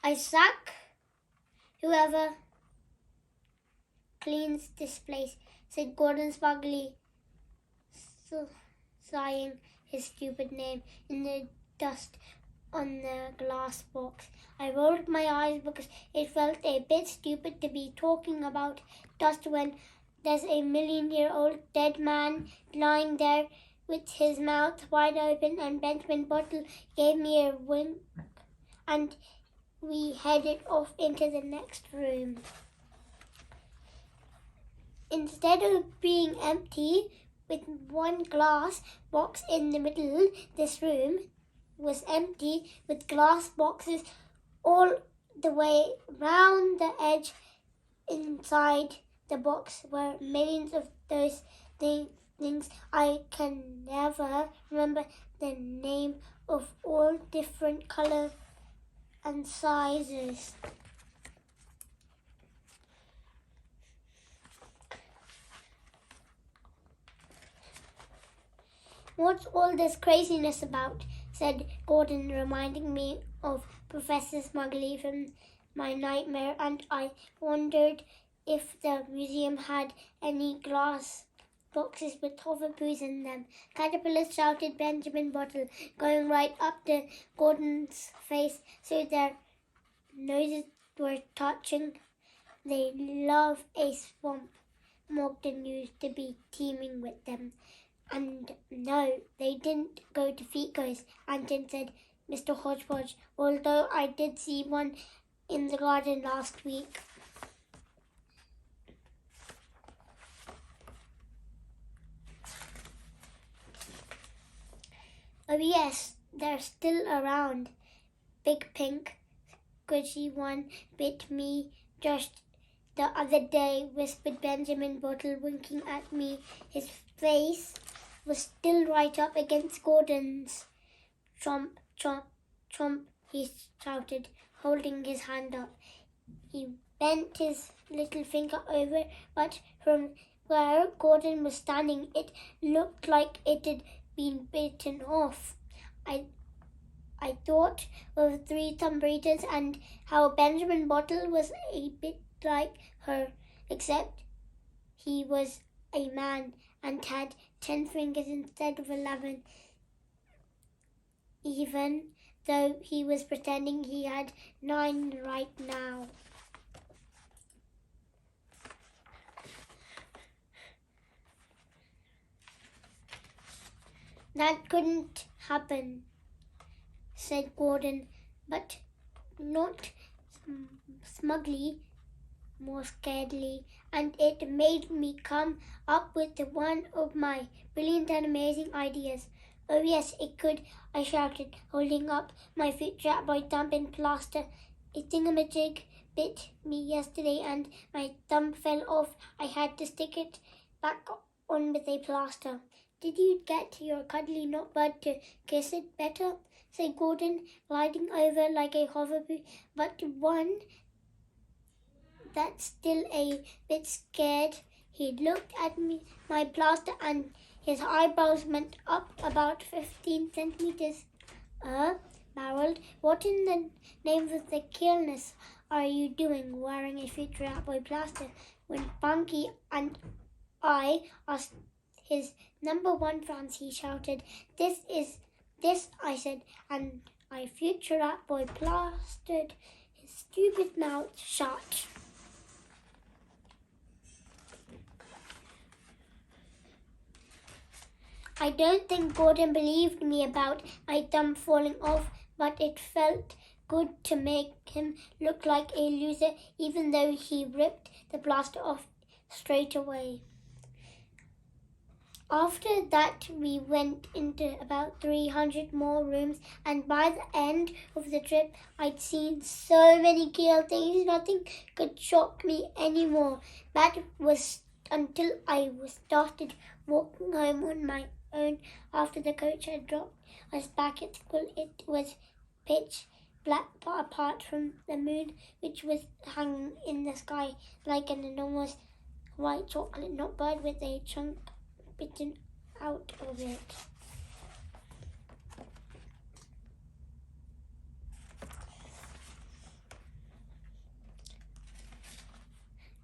I sack whoever cleans this place, said Gordon smugly, sighing his stupid name in the dust on the glass box. I rolled my eyes because it felt a bit stupid to be talking about dust when there's a 1,000,000-year-old dead man lying there with his mouth wide open, and Benjamin Bottle gave me a wink and we headed off into the next room. Instead of being empty with one glass box in the middle, this room was empty with glass boxes all the way round the edge. Inside the box were millions of those things I can never remember the name of, all different colors and sizes. What's all this craziness about? Said Gordon, reminding me of Professor Smugly from my nightmare, and I wondered if the museum had any glass boxes with hoverboards in them. Caterpillars, shouted Benjamin Bottle, going right up to Gordon's face so their noses were touching. They love a swamp. Mogden used to be teeming with them. And no, they didn't go to Fico's, Anton said Mr. Hodgepodge, although I did see one in the garden last week. Oh yes, they're still around. Big pink, squishy one bit me just the other day, whispered Benjamin Bottle, winking at me. His face was still right up against Gordon's. Chomp, chomp, chomp, he shouted, holding his hand up. He bent his little finger over, but from where Gordon was standing, it looked like it had been bitten off. I thought of 3 Tomb Raiders and how Benjamin Bottle was a bit like her, except he was a man and had 10 fingers instead of 11, even though he was pretending he had 9 right now. That couldn't happen, said Gordon, but not smugly, more scaredly, and it made me come up with one of my brilliant and amazing ideas. Oh yes, it could, I shouted, holding up my foot wrapped by thumb in plaster. A thingamajig bit me yesterday and my thumb fell off. I had to stick it back on with a plaster. Did you get your cuddly notbird to kiss it better? Said Gordon, gliding over like a hoverboard, but one that's still a bit scared. He looked at me, my plaster, and his eyebrows went up about 15 centimeters. Barreled, what in the name of the killness are you doing wearing a future boy plaster when Bunky and I asked his number 1 fans? He shouted, This, I said, and I future boy plastered his stupid mouth shut. I don't think Gordon believed me about my thumb falling off, but it felt good to make him look like a loser, even though he ripped the plaster off straight away. After that, we went into about 300 more rooms, and by the end of the trip, I'd seen so many cool things, nothing could shock me anymore. That was until I started walking home on my own after the coach had dropped us back at school. It was pitch black apart from the moon, which was hanging in the sky like an enormous white chocolate nutbird with a chunk bitten out of it.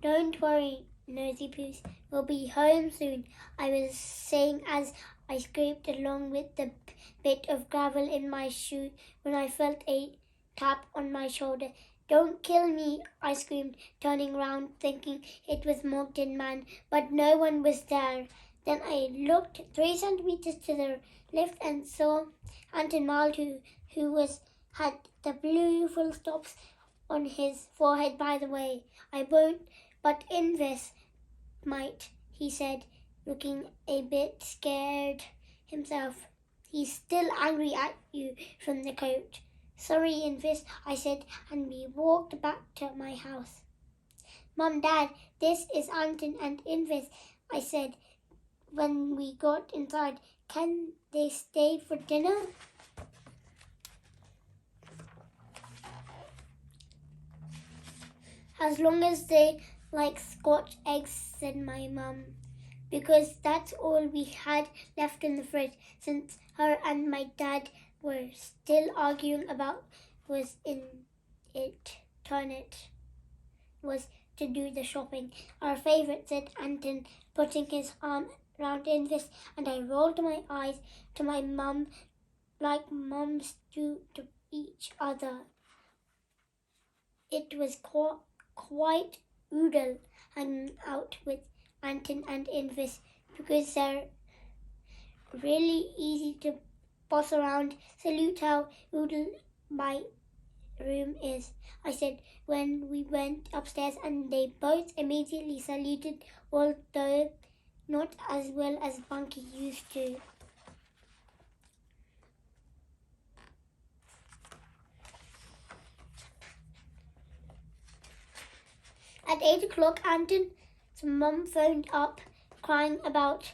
Don't worry, Nosy Poos. We'll be home soon, I was saying as I scraped along with the bit of gravel in my shoe when I felt a tap on my shoulder. Don't kill me, I screamed, turning round thinking it was Moncton Man, but no one was there. Then I looked 3 centimeters to the left and saw Anton Maltu, who had the blue full stops on his forehead by the way. I won't, but Invis might, he said, looking a bit scared himself. He's still angry at you from the coat. Sorry, Invis, I said, and we walked back to my house. Mum, Dad, this is Anton and Invis, I said when we got inside. Can they stay for dinner? As long as they like Scotch eggs, said my mum, because that's all we had left in the fridge since her and my dad were still arguing about was to do the shopping. Our favourite, said Anton, putting his arm round Invis, and I rolled my eyes to my mum like mums do to each other. It was quite oodle hanging out with Anton and Invis because they're really easy to boss around. Salute how oodle my room is, I said when we went upstairs, and they both immediately saluted, although not as well as Bunky used to. At 8 o'clock, Anton's mum phoned up, crying about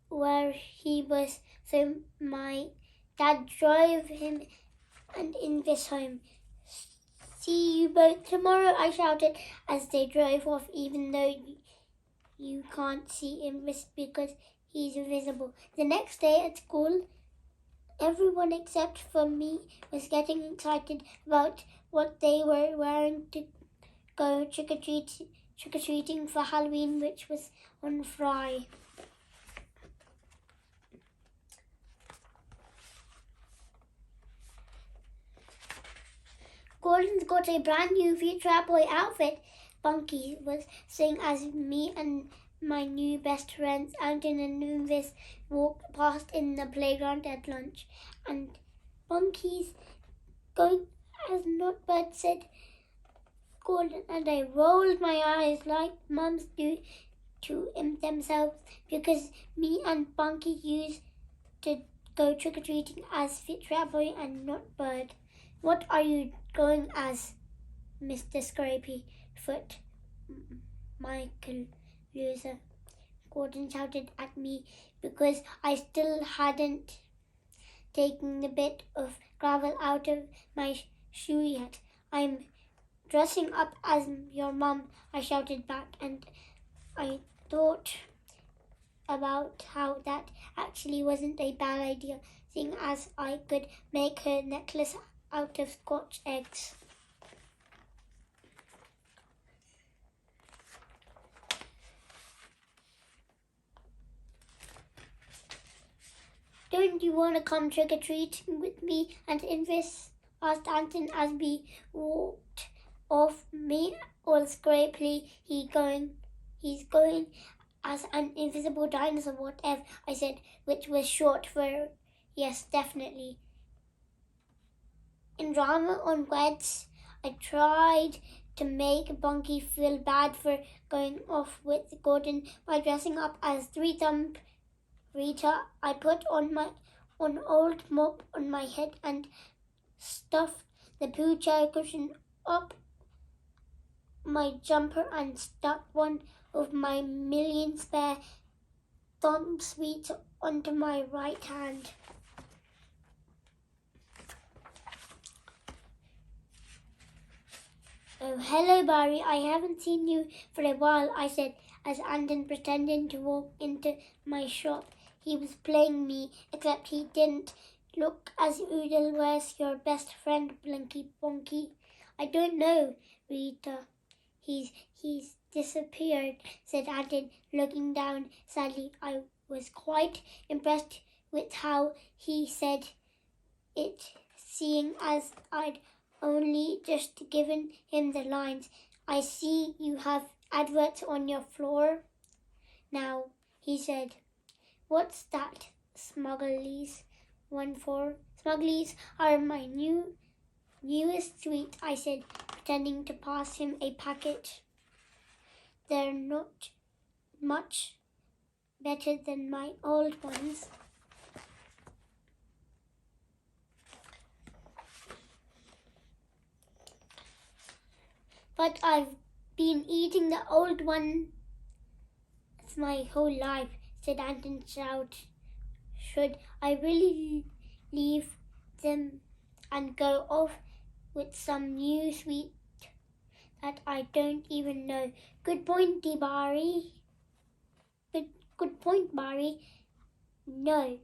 where he was, so my dad drove him and Invis home. See you both tomorrow, I shouted as they drove off, even though you can't see Invis because he's invisible. The next day at school, everyone except for me was getting excited about what they were wearing to go trick-or-treating for Halloween, which was on Friday. Gordon's got a brand new Future Boy outfit, Bunky was saying as me and my new best friends, Anton and Invis, walked past in the playground at lunch. And Bunky's going as Notebird, said Gordon, and I rolled my eyes like mums do to themselves because me and Bunky used to go trick-or-treating as Future Boy and Notebird. What are you going as, Mr. Scrapey Foot, Michael Loser? Gordon shouted at me because I still hadn't taken the bit of gravel out of my shoe yet. I'm dressing up as your mum, I shouted back, and I thought about how that actually wasn't a bad idea, seeing as I could make her necklace out of Scotch eggs. Don't you want to come trick-or-treating with me and Invis? Asked Anton as we walked off. Me all scrapely, he's going as an invisible dinosaur, whatever, I said, which was short for yes, definitely. In drama on Weds, I tried to make Bunky feel bad for going off with Gordon by dressing up as Three-Thumb Rita. I put on old mop on my head and stuffed the poo chair cushion up my jumper and stuck one of my million spare thumb sweets onto my right hand. Oh, hello, Barry. I haven't seen you for a while, I said as Anton pretended to walk into my shop. He was playing me, except he didn't look as oodle. Where's your best friend, Blinky Bonky? I don't know, Rita. He's disappeared, said Anton, looking down sadly. I was quite impressed with how he said it, seeing as I'd only just given him the lines. I see you have adverts on your floor now, he said. What's that? Smugglies. One for Smugglies are my newest sweet, I said, pretending to pass him a packet. They're not much better than my old ones. But I've been eating the old one my whole life, said Anton Shout. Should I really leave them and go off with some new sweet that I don't even know? Good point, Barry. Good point, Barry. No,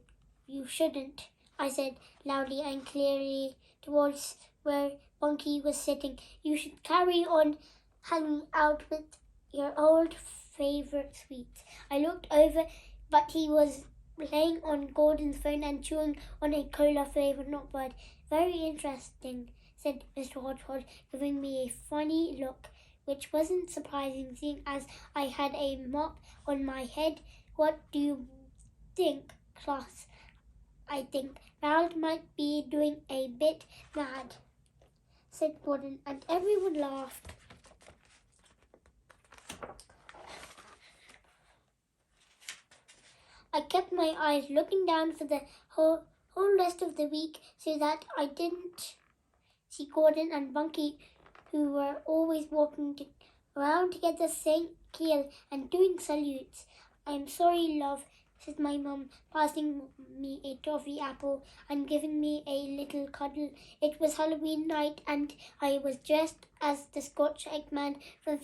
you shouldn't, I said loudly and clearly towards where Bunky was sitting. You should carry on hanging out with your old favourite sweets. I looked over, but he was playing on Gordon's phone and chewing on a cola flavoured nutbud. Very interesting, said Mr. Hodgepodge, giving me a funny look, which wasn't surprising, seeing as I had a mop on my head. What do you think, class? I think Harold might be doing a bit mad, said Gordon, and everyone laughed. I kept my eyes looking down for the whole rest of the week so that I didn't see Gordon and Bunky, who were always walking around together saying kill and doing salutes. I'm sorry, love, said my mum, passing me a toffee apple and giving me a little cuddle. It was Halloween night and I was dressed as the Scotch Eggman from